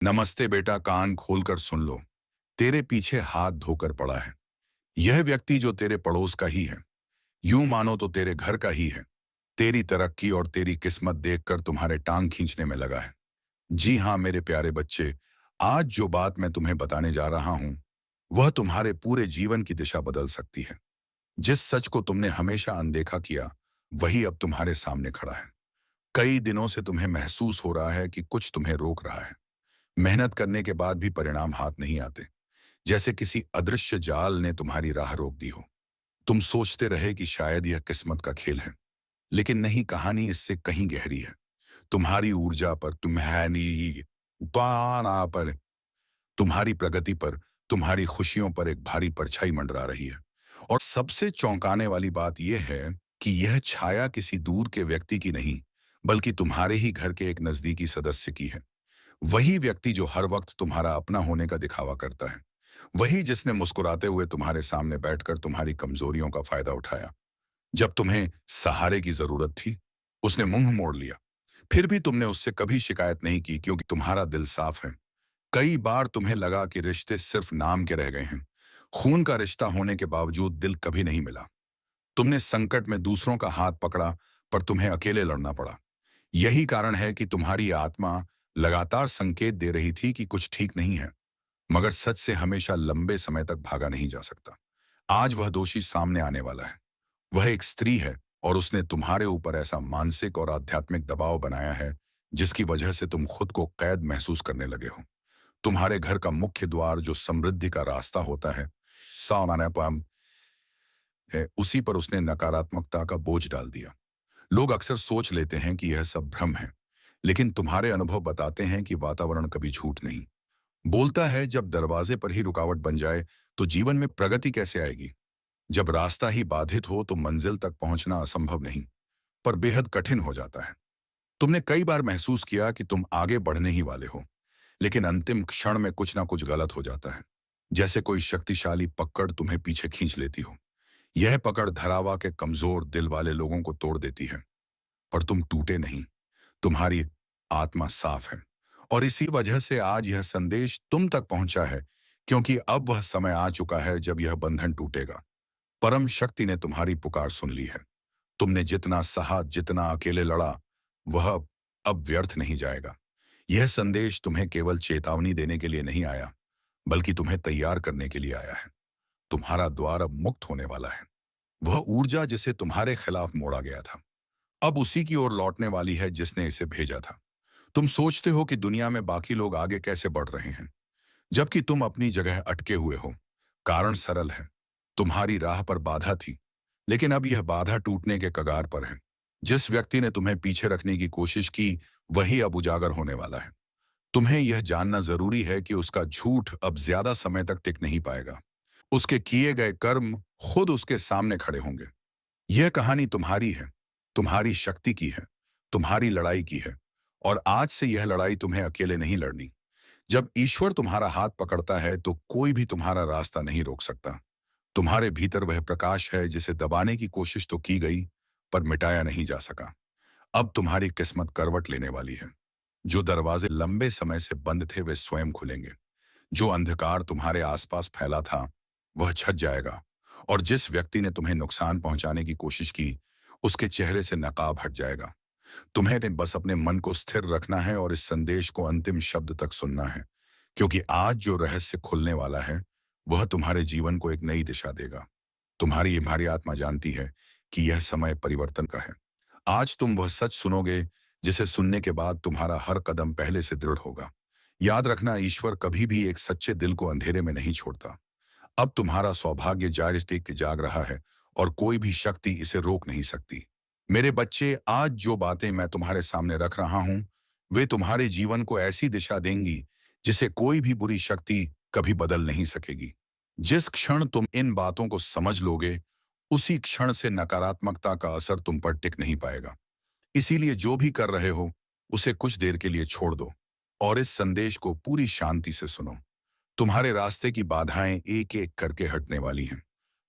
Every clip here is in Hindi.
नमस्ते बेटा, कान खोलकर सुन लो। तेरे पीछे हाथ धोकर पड़ा है। यह व्यक्ति जो तेरे पड़ोस का ही है, यूं मानो तो तेरे घर का ही है। तेरी तरक्की और तेरी किस्मत देखकर तुम्हारे टांग खींचने में लगा है। जी हाँ मेरे प्यारे बच्चे, आज जो बात मैं तुम्हें बताने जा रहा हूं, वह तुम्हारे पूरे जीवन की दिशा बदल सकती है। जिस सच को तुमने हमेशा अनदेखा किया, वही अब तुम्हारे सामने खड़ा है। कई दिनों से तुम्हें महसूस हो रहा है कि कुछ तुम्हें रोक रहा है। मेहनत करने के बाद भी परिणाम हाथ नहीं आते, जैसे किसी अदृश्य जाल ने तुम्हारी राह रोक दी हो। तुम सोचते रहे कि शायद यह किस्मत का खेल है, लेकिन नहीं, कहानी इससे कहीं गहरी है। तुम्हारी ऊर्जा पर, तुम्हारी पाना पर, तुम्हारी प्रगति पर, तुम्हारी खुशियों पर एक भारी परछाई मंडरा रही है। और सबसे चौंकाने वाली बात यह है कि यह छाया किसी दूर के व्यक्ति की नहीं, बल्कि तुम्हारे ही घर के एक नजदीकी सदस्य की है। वही व्यक्ति जो हर वक्त तुम्हारा अपना होने का दिखावा करता है। वही जिसने मुस्कुराते हुए तुम्हारे सामने बैठकर तुम्हारी कमजोरियों का फायदा उठाया। जब तुम्हें सहारे की जरूरत थी, उसने मुंह मोड़ लिया। फिर भी तुमने उससे कभी शिकायत नहीं की, क्योंकि तुम्हारा दिल साफ है। कई बार तुम्हें लगा कि रिश्ते सिर्फ नाम के रह गए हैं। खून का रिश्ता होने के बावजूद दिल कभी नहीं मिला। तुमने संकट में दूसरों का हाथ पकड़ा, पर तुम्हें अकेले लड़ना पड़ा। यही कारण है कि तुम्हारी आत्मा लगातार संकेत दे रही थी कि कुछ ठीक नहीं है, मगर सच से हमेशा लंबे समय तक भागा नहीं जा सकता। आज वह दोषी सामने आने वाला है। वह एक स्त्री है, और उसने तुम्हारे ऊपर ऐसा मानसिक और आध्यात्मिक दबाव बनाया है, जिसकी वजह से तुम खुद को कैद महसूस करने लगे हो। तुम्हारे घर का मुख्य द्वार, जो समृद्धि का रास्ता होता है, सामान्य है, उसी पर उसने नकारात्मकता का बोझ डाल दिया। लोग अक्सर सोच लेते हैं कि यह सब भ्रम है, लेकिन तुम्हारे अनुभव बताते हैं कि वातावरण कभी झूठ नहीं बोलता है। जब दरवाजे पर ही रुकावट बन जाए, तो जीवन में प्रगति कैसे आएगी? जब रास्ता ही बाधित हो, तो मंजिल तक पहुंचना असंभव नहीं, पर बेहद कठिन हो जाता है। तुमने कई बार महसूस किया कि तुम आगे बढ़ने ही वाले हो, लेकिन अंतिम क्षण में कुछ ना कुछ गलत हो जाता है। जैसे कोई शक्तिशाली पकड़ तुम्हें पीछे खींच लेती हो। यह पकड़ धरावा के कमजोर दिल वाले लोगों को तोड़ देती है, पर तुम टूटे नहीं। तुम्हारी आत्मा साफ है, और इसी वजह से आज यह संदेश तुम तक पहुंचा है, क्योंकि अब वह समय आ चुका है जब यह बंधन टूटेगा। परम शक्ति ने तुम्हारी पुकार सुन ली है। तुमने जितना सहा, जितना अकेले लड़ा, वह अब व्यर्थ नहीं जाएगा। यह संदेश तुम्हें केवल चेतावनी देने के लिए नहीं आया, बल्कि तुम्हें तैयार करने के लिए आया है। तुम्हारा द्वार अब मुक्त होने वाला है। वह ऊर्जा जिसे तुम्हारे खिलाफ मोड़ा गया था, अब उसी की ओर लौटने वाली है जिसने इसे भेजा था। तुम सोचते हो कि दुनिया में बाकी लोग आगे कैसे बढ़ रहे हैं, जबकि तुम अपनी जगह अटके हुए हो। कारण सरल है, तुम्हारी राह पर बाधा थी, लेकिन अब यह बाधा टूटने के कगार पर है। जिस व्यक्ति ने तुम्हें पीछे रखने की कोशिश की, वही अब उजागर होने वाला है। तुम्हें यह जानना जरूरी है कि उसका झूठ अब ज्यादा समय तक टिक नहीं पाएगा। उसके किए गए कर्म खुद उसके सामने खड़े होंगे। यह कहानी तुम्हारी है, तुम्हारी शक्ति की है, तुम्हारी लड़ाई की है। और आज से यह लड़ाई तुम्हें अकेले नहीं लड़नी। जब ईश्वर तुम्हारा हाथ पकड़ता है, तो कोई भी तुम्हारा रास्ता नहीं रोक सकता। तुम्हारे भीतर वह प्रकाश है जिसे दबाने की कोशिश तो की गई, पर मिटाया नहीं जा सका। अब तुम्हारी किस्मत करवट लेने वाली है। जो दरवाजे लंबे समय से बंद थे, वे स्वयं खुलेंगे। जो अंधकार तुम्हारे आसपास फैला था, वह छट जाएगा। और जिस व्यक्ति ने तुम्हें नुकसान पहुंचाने की कोशिश की, उसके चेहरे से नकाब हट जाएगा। तुम्हें बस अपने मन को स्थिर रखना है और इस संदेश को अंतिम शब्द तक सुनना है, क्योंकि आज जो रहस्य खुलने वाला है, वह तुम्हारे जीवन को एक नई दिशा देगा। तुम्हारी आत्मा जानती है कि यह समय परिवर्तन का है। आज तुम वह सच सुनोगे, जिसे सुनने के बाद तुम्हारा हर कदम पहले से दृढ़ होगा। याद रखना, ईश्वर कभी भी एक सच्चे दिल को अंधेरे में नहीं छोड़ता। अब तुम्हारा सौभाग्य जारी टिक जाग रहा है, और कोई भी शक्ति इसे रोक नहीं सकती। मेरे बच्चे, आज जो बातें मैं तुम्हारे सामने रख रहा हूं, वे तुम्हारे जीवन को ऐसी दिशा देंगी जिसे कोई भी बुरी शक्ति कभी बदल नहीं सकेगी। जिस क्षण तुम इन बातों को समझ लोगे, उसी क्षण से नकारात्मकता का असर तुम पर टिक नहीं पाएगा। इसीलिए जो भी कर रहे हो, उसे कुछ देर के लिए छोड़ दो, और इस संदेश को पूरी शांति से सुनो। तुम्हारे रास्ते की बाधाएं एक एक करके हटने वाली हैं।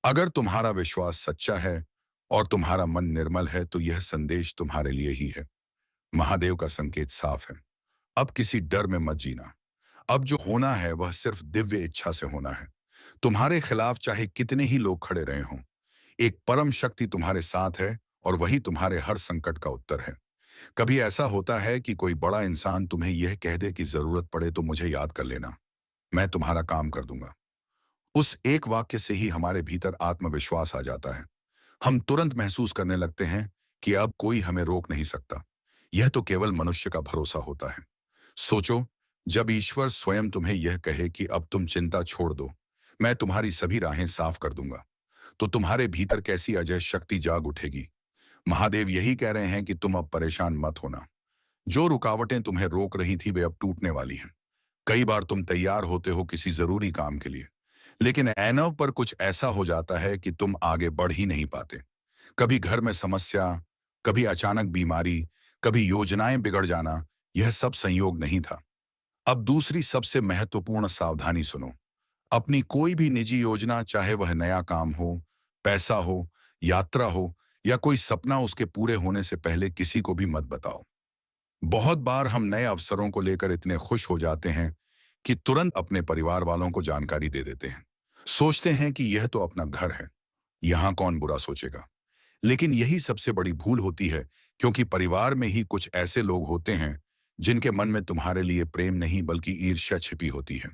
अगर तुम्हारा विश्वास सच्चा है और तुम्हारा मन निर्मल है, तो यह संदेश तुम्हारे लिए ही है। महादेव का संकेत साफ है। अब किसी डर में मत जीना। अब जो होना है वह सिर्फ दिव्य इच्छा से होना है। तुम्हारे खिलाफ चाहे कितने ही लोग खड़े रहे हों, एक परम शक्ति तुम्हारे साथ है और वही तुम्हारे हर संकट का उत्तर है। कभी ऐसा होता है कि कोई बड़ा इंसान तुम्हें यह कह दे कि जरूरत पड़े तो मुझे याद कर लेना, मैं तुम्हारा काम कर दूंगा। उस एक वाक्य से ही हमारे भीतर आत्मविश्वास आ जाता है। हम तुरंत महसूस करने लगते हैं कि अब कोई हमें रोक नहीं सकता। यह तो केवल मनुष्य का भरोसा होता है। सोचो, जब ईश्वर स्वयं तुम्हें यह कहे कि अब तुम चिंता छोड़ दो, मैं तुम्हारी सभी राहें साफ कर दूंगा, तो तुम्हारे भीतर कैसी अजय शक्ति जाग उठेगी। महादेव यही कह रहे हैं कि तुम अब परेशान मत होना। जो रुकावटें तुम्हें रोक रही थी वे अब टूटने वाली हैं। कई बार तुम तैयार होते हो किसी जरूरी काम के लिए, लेकिन ऐनव पर कुछ ऐसा हो जाता है कि तुम आगे बढ़ ही नहीं पाते। कभी घर में समस्या, कभी अचानक बीमारी, कभी योजनाएं बिगड़ जाना, यह सब संयोग नहीं था। अब दूसरी सबसे महत्वपूर्ण सावधानी सुनो। अपनी कोई भी निजी योजना, चाहे वह नया काम हो, पैसा हो, यात्रा हो या कोई सपना, उसके पूरे होने से पहले किसी को भी मत बताओ। बहुत बार हम नए अवसरों को लेकर इतने खुश हो जाते हैं कि तुरंत अपने परिवार वालों को जानकारी दे देते हैं। सोचते हैं कि यह तो अपना घर है, यहां कौन बुरा सोचेगा। लेकिन यही सबसे बड़ी भूल होती है, क्योंकि परिवार में ही कुछ ऐसे लोग होते हैं जिनके मन में तुम्हारे लिए प्रेम नहीं बल्कि ईर्ष्या छिपी होती है।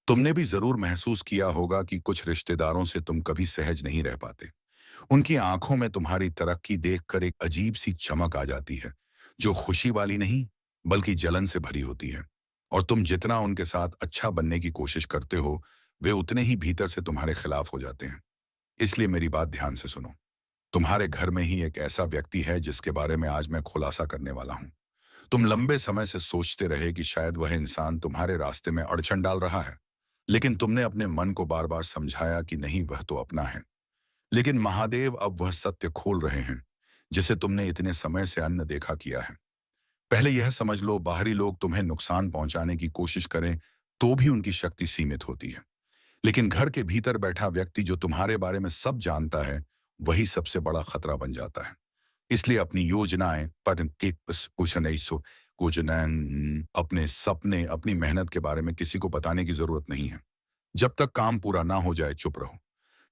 तुमने भी जरूर महसूस किया होगा कि कुछ रिश्तेदारों से तुम कभी सहज नहीं रह पाते। उनकी आंखों में तुम्हारी तरक्की देखकर एक अजीब सी चमक आ जाती है, जो खुशी वाली नहीं बल्कि जलन से भरी होती है। और तुम जितना उनके साथ अच्छा बनने की कोशिश करते हो, वे उतने ही भीतर से तुम्हारे खिलाफ हो जाते हैं। इसलिए मेरी बात ध्यान से सुनो। तुम्हारे घर में ही एक ऐसा व्यक्ति है जिसके बारे में आज मैं खुलासा करने वाला हूं। तुम लंबे समय से सोचते रहे कि शायद वह इंसान तुम्हारे रास्ते में अड़चन डाल रहा है, लेकिन तुमने अपने मन को बार बार समझाया कि नहीं, वह तो अपना है। लेकिन महादेव अब वह सत्य खोल रहे हैं जिसे तुमने इतने समय से अनदेखा किया है। पहले यह समझ लो, बाहरी लोग तुम्हें नुकसान पहुंचाने की कोशिश करें तो भी उनकी शक्ति सीमित होती है, लेकिन घर के भीतर बैठा व्यक्ति जो तुम्हारे बारे में सब जानता है, वही सबसे बड़ा खतरा बन जाता है। इसलिए अपनी योजनाएं, पर अपने सपने, अपनी मेहनत के बारे में किसी को बताने की जरूरत नहीं है। जब तक काम पूरा ना हो जाए चुप रहो।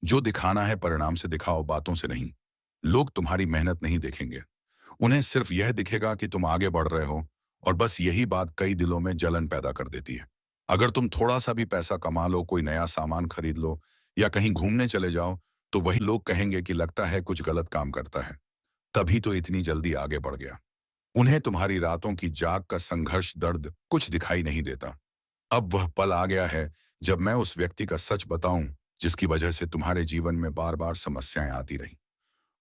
जो दिखाना है परिणाम से दिखाओ, बातों से नहीं। लोग तुम्हारी मेहनत नहीं देखेंगे, उन्हें सिर्फ यह दिखेगा कि तुम आगे बढ़ रहे हो, और बस यही बात कई दिलों में जलन पैदा कर देती है। अगर तुम थोड़ा सा भी पैसा कमा लो, कोई नया सामान खरीद लो या कहीं घूमने चले जाओ, तो वही लोग कहेंगे कि लगता है कुछ गलत काम करता है, तभी तो इतनी जल्दी आगे बढ़ गया। उन्हें तुम्हारी रातों की जाग का संघर्ष, दर्द कुछ दिखाई नहीं देता। अब वह पल आ गया है जब मैं उस व्यक्ति का सच बताऊं जिसकी वजह से तुम्हारे जीवन में बार बार समस्याएं आती रही।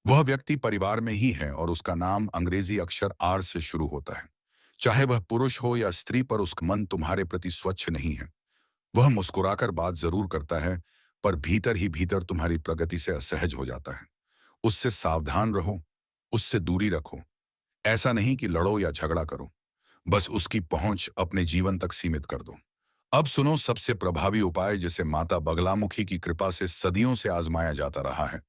वह व्यक्ति परिवार में ही है और उसका नाम अंग्रेजी अक्षर आर से शुरू होता है। चाहे वह पुरुष हो या स्त्री, पर उसका मन तुम्हारे प्रति स्वच्छ नहीं है। वह मुस्कुराकर बात जरूर करता है, पर भीतर ही भीतर तुम्हारी प्रगति से असहज हो जाता है। उससे सावधान रहो, उससे दूरी रखो। ऐसा नहीं कि लड़ो या झगड़ा करो, बस उसकी पहुंच अपने जीवन तक सीमित कर दो। अब सुनो सबसे प्रभावी उपाय जिसे माता बगलामुखी की कृपा से सदियों से आजमाया जाता रहा है।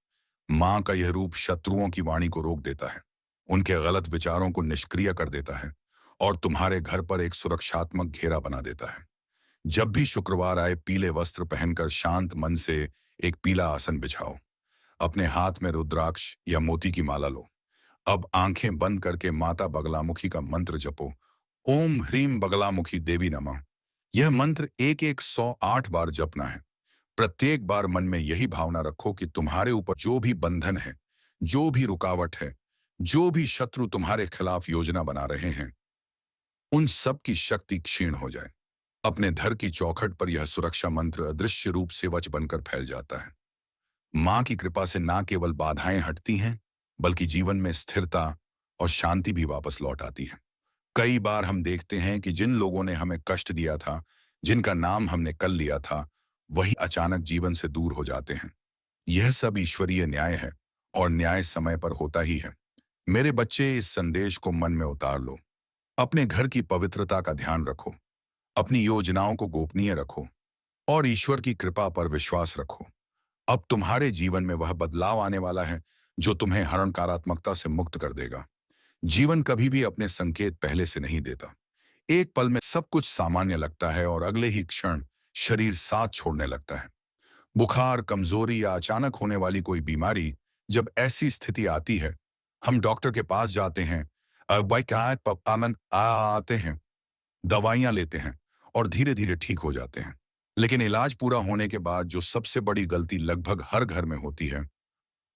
मां का यह रूप शत्रुओं की वाणी को रोक देता है, उनके गलत विचारों को निष्क्रिय कर देता है और तुम्हारे घर पर एक सुरक्षात्मक घेरा बना देता है। जब भी शुक्रवार आए, पीले वस्त्र पहनकर शांत मन से एक पीला आसन बिछाओ। अपने हाथ में रुद्राक्ष या मोती की माला लो। अब आंखें बंद करके माता बगलामुखी का मंत्र जपो। ओम ह्रीम बगलामुखी देवी नमः। यह मंत्र एक एक 108 बार जपना है। प्रत्येक बार मन में यही भावना रखो कि तुम्हारे ऊपर जो भी बंधन है, जो भी रुकावट है, जो भी शत्रु तुम्हारे खिलाफ योजना बना रहे हैं, उन सब की शक्ति क्षीण हो जाए। अपने घर की चौखट पर यह सुरक्षा मंत्र अदृश्य रूप से वच बनकर फैल जाता है। मां की कृपा से ना केवल बाधाएं हटती हैं, बल्कि जीवन में स्थिरता और शांति भी वापस लौट आती है। कई बार हम देखते हैं कि जिन लोगों ने हमें कष्ट दिया था, जिनका नाम हमने कल लिया था, वही अचानक जीवन से दूर हो जाते हैं। यह सब ईश्वरीय न्याय है, और न्याय समय पर होता ही है। मेरे बच्चे, इस संदेश को मन में उतार लो। अपने घर की पवित्रता का ध्यान रखो, अपनी योजनाओं को गोपनीय रखो और ईश्वर की कृपा पर विश्वास रखो। अब तुम्हारे जीवन में वह बदलाव आने वाला है जो तुम्हें हरणकारात्मकता से मुक्त कर देगा। जीवन कभी भी अपने संकेत पहले से नहीं देता, एक पल में सब कुछ सामान्य लगता है और अगले ही क्षण शरीर साथ छोड़ने लगता है। बुखार, कमजोरी या अचानक होने वाली कोई बीमारी, जब ऐसी स्थिति आती है, हम डॉक्टर के पास जाते हैं, आते हैं, दवाइयां लेते हैं और धीरे धीरे ठीक हो जाते हैं। लेकिन इलाज पूरा होने के बाद जो सबसे बड़ी गलती लगभग हर घर में होती है,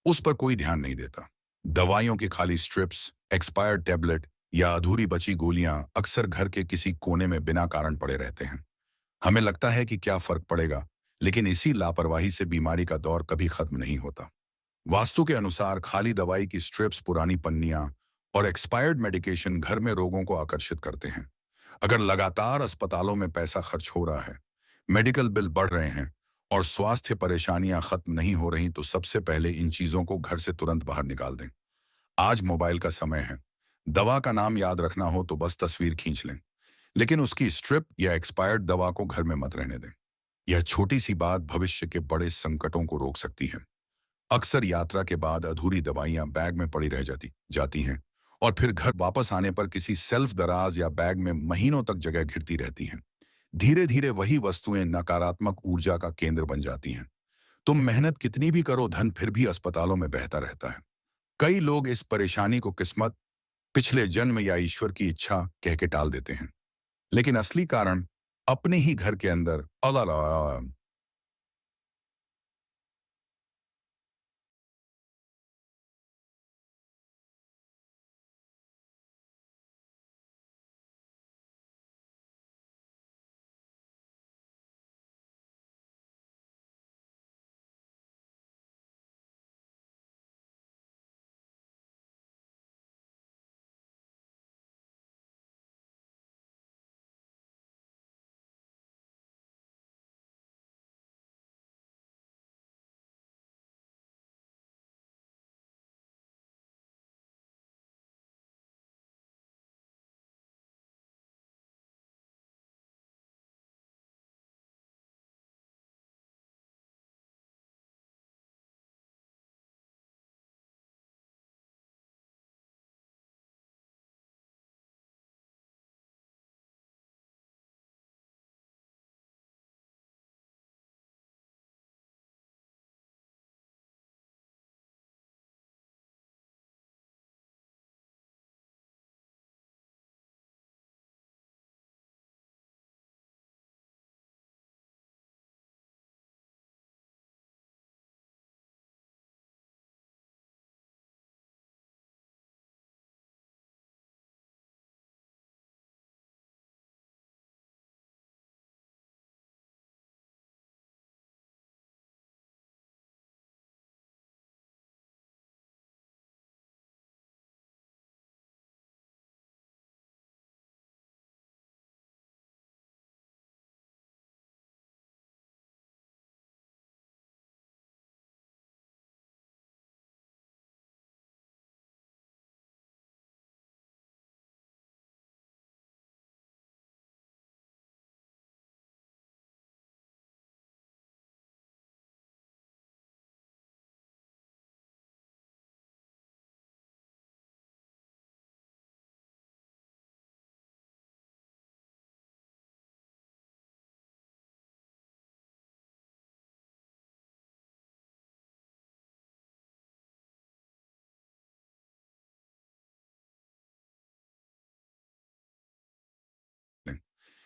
उस पर कोई ध्यान नहीं देता। दवाइयों की खाली स्ट्रिप्स, एक्सपायर्ड टेबलेट या अधूरी बची गोलियां अक्सर घर के किसी कोने में बिना कारण पड़े रहते हैं। हमें लगता है कि क्या फर्क पड़ेगा, लेकिन इसी लापरवाही से बीमारी का दौर कभी खत्म नहीं होता। वास्तु के अनुसार खाली दवाई की स्ट्रिप्स, पुरानी पन्नियां और एक्सपायर्ड मेडिकेशन घर में रोगों को आकर्षित करते हैं। अगर लगातार अस्पतालों में पैसा खर्च हो रहा है, मेडिकल बिल बढ़ रहे हैं और स्वास्थ्य परेशानियां खत्म नहीं हो रही, तो सबसे पहले इन चीजों को घर से तुरंत बाहर निकाल दें। आज मोबाइल का समय है। दवा का नाम याद रखना हो तो बस तस्वीर खींच लें, लेकिन उसकी स्ट्रिप या एक्सपायर्ड दवा को घर में मत रहने दें। यह छोटी सी बात भविष्य के बड़े संकटों को रोक सकती है। अक्सर यात्रा के बाद अधूरी दवाइयां बैग में पड़ी रह जाती जाती हैं और फिर घर वापस आने पर किसी सेल्फ दराज या बैग में महीनों तक जगह घिरती रहती हैं। धीरे धीरे वही वस्तुएं नकारात्मक ऊर्जा का केंद्र बन जाती हैं। तुम मेहनत कितनी भी करो, धन फिर भी अस्पतालों में बहता रहता है। कई लोग इस परेशानी को किस्मत, पिछले जन्म या ईश्वर की इच्छा कह के टाल देते हैं, लेकिन असली कारण अपने ही घर के अंदर अला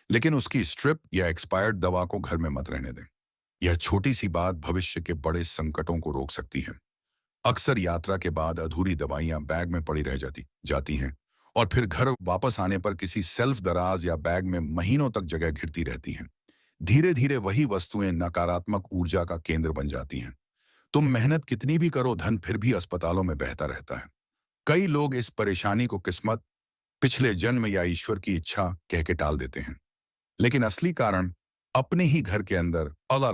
लेकिन उसकी स्ट्रिप या एक्सपायर्ड दवा को घर में मत रहने दें। यह छोटी सी बात भविष्य के बड़े संकटों को रोक सकती है। अक्सर यात्रा के बाद अधूरी दवाइयां बैग में पड़ी रह जाती जाती हैं और फिर घर वापस आने पर किसी सेल्फ दराज या बैग में महीनों तक जगह घिरती रहती हैं। धीरे धीरे वही वस्तुएं नकारात्मक ऊर्जा का केंद्र बन जाती हैं। तुम मेहनत कितनी भी करो, धन फिर भी अस्पतालों में बहता रहता है। कई लोग इस परेशानी को किस्मत, पिछले जन्म या ईश्वर की इच्छा कह के टाल देते हैं, लेकिन असली कारण अपने ही घर के अंदर अला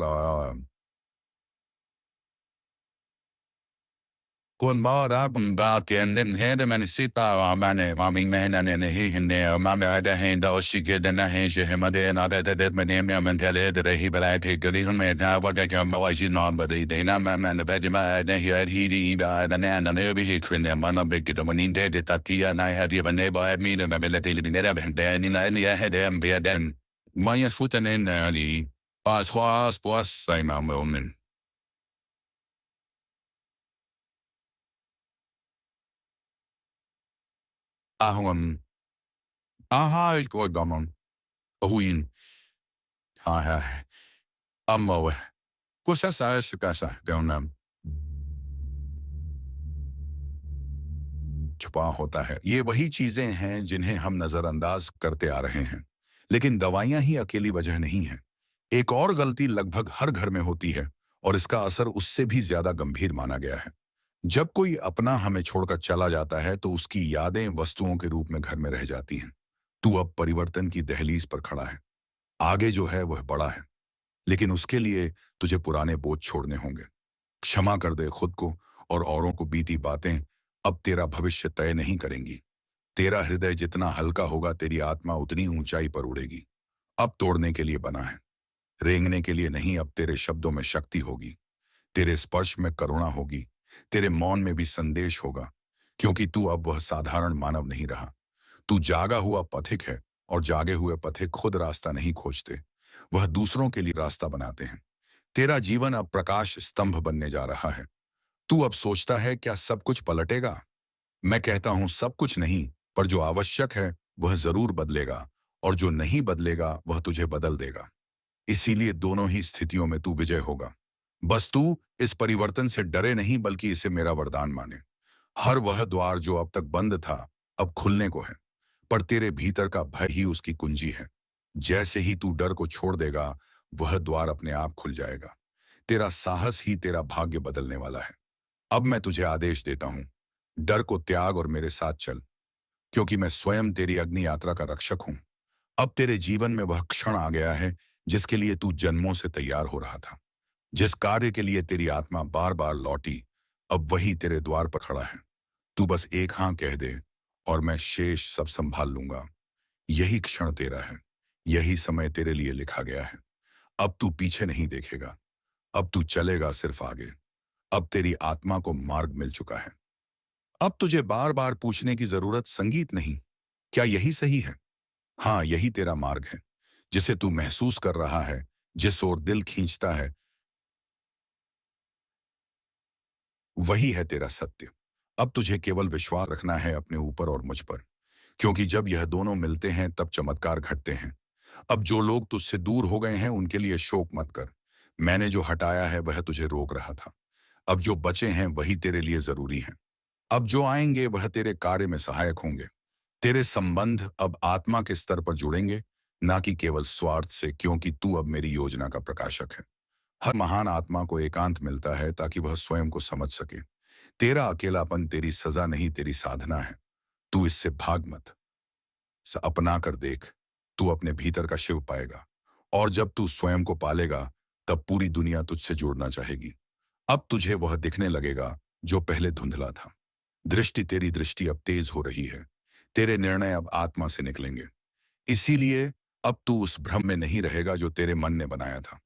Kung bakit hindi man sita mane maming mena ne hindi mame ada hinda o sige na hindi himade na da manem ya mentale da hi balai te galizon me na waga ka mawaji na ba de na man da bedima na hi di ba da na ne bi hi kwin ya mana be gida manin de tatia na ha di ba ne ba mi na me le te ni na ben da ni na ni ya he de be den maya futan en ali pas was sai ma moment. Ahon aha ko damon huin ha ha amo cosa sa su casa de una छुपा होता है। ये वही चीजें हैं जिन्हें हम नजरअंदाज करते आ रहे हैं, लेकिन दवाइयां ही अकेली वजह नहीं है। एक और गलती लगभग हर घर में होती है और इसका असर उससे भी ज्यादा गंभीर माना गया है। जब कोई अपना हमें छोड़कर चला जाता है तो उसकी यादें वस्तुओं के रूप में घर में रह जाती हैं। तू अब परिवर्तन की दहलीज पर खड़ा है। आगे जो है वह बड़ा है, लेकिन उसके लिए तुझे पुराने बोझ छोड़ने होंगे। क्षमा कर दे खुद को और औरों को। बीती बातें अब तेरा भविष्य तय नहीं करेंगी। तेरा हृदय जितना हल्का होगा तेरी आत्मा उतनी ऊंचाई पर उड़ेगी। अब तोड़ने के लिए बना है, रेंगने के लिए नहीं। अब तेरे शब्दों में शक्ति होगी, तेरे स्पर्श में करुणा होगी, तेरे मौन में भी संदेश होगा, क्योंकि तू अब वह साधारण मानव नहीं रहा। तू जागा हुआ पथिक है, और जागे हुए पथिक खुद रास्ता नहीं खोजते, वह दूसरों के लिए रास्ता बनाते हैं। तेरा जीवन अब प्रकाश स्तंभ बनने जा रहा है। तू अब सोचता है क्या सब कुछ पलटेगा? मैं कहता हूं सब कुछ नहीं, पर जो आवश्यक है वह जरूर बदलेगा, और जो नहीं बदलेगा वह तुझे बदल देगा। इसीलिए दोनों ही स्थितियों में तू विजय होगा। बस तू इस परिवर्तन से डरे नहीं, बल्कि इसे मेरा वरदान माने। हर वह द्वार जो अब तक बंद था अब खुलने को है, पर तेरे भीतर का भय ही उसकी कुंजी है। जैसे ही तू डर को छोड़ देगा वह द्वार अपने आप खुल जाएगा। तेरा साहस ही तेरा भाग्य बदलने वाला है। अब मैं तुझे आदेश देता हूं, डर को त्याग और मेरे साथ चल, क्योंकि मैं स्वयं तेरी अग्नि यात्रा का रक्षक हूं। अब तेरे जीवन में वह क्षण आ गया है जिसके लिए तू जन्मों से तैयार हो रहा था। जिस कार्य के लिए तेरी आत्मा बार बार लौटी, अब वही तेरे द्वार पर खड़ा है। तू बस एक हाँ कह दे और मैं शेष सब संभाल लूंगा। यही क्षण तेरा है, यही समय तेरे लिए लिखा गया है। अब तू पीछे नहीं देखेगा, अब तू चलेगा सिर्फ आगे। अब तेरी आत्मा को मार्ग मिल चुका है। अब तुझे बार बार पूछने की जरूरत संगीत नहीं, क्या यही सही है? हाँ, यही तेरा मार्ग है, जिसे तू महसूस कर रहा है, जिस ओर दिल खींचता है, वही है तेरा सत्य। अब तुझे केवल विश्वास रखना है अपने ऊपर और मुझ पर, क्योंकि जब यह दोनों मिलते हैं तब चमत्कार घटते हैं। अब जो लोग तुझसे दूर हो गए हैं उनके लिए शोक मत कर। मैंने जो हटाया है वह तुझे रोक रहा था। अब जो बचे हैं वही तेरे लिए जरूरी हैं। अब जो आएंगे वह तेरे कार्य में सहायक होंगे। तेरे संबंध अब आत्मा के स्तर पर जुड़ेंगे, ना कि केवल स्वार्थ से, क्योंकि तू अब मेरी योजना का प्रकाशक है। हर महान आत्मा को एकांत मिलता है ताकि वह स्वयं को समझ सके। तेरा अकेलापन तेरी सजा नहीं, तेरी साधना है। तू इससे भाग मत, अपना कर देख। तू अपने भीतर का शिव पाएगा, और जब तू स्वयं को पालेगा तब पूरी दुनिया तुझसे जुड़ना चाहेगी। अब तुझे वह दिखने लगेगा जो पहले धुंधला था। दृष्टि तेरी दृष्टि अब तेज हो रही है। तेरे निर्णय अब आत्मा से निकलेंगे। इसीलिए अब तू उस भ्रम में नहीं रहेगा जो तेरे मन ने बनाया था।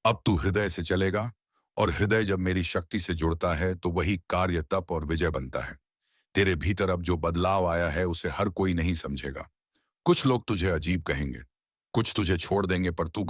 अब तू हृदय से चलेगा, और हृदय जब मेरी शक्ति से जुड़ता है तो वही कार्य, तप और विजय बनता है। तेरे भीतर अब जो बदलाव आया है उसे हर कोई नहीं समझेगा। कुछ लोग तुझे अजीब कहेंगे, कुछ तुझे छोड़ देंगे, पर तू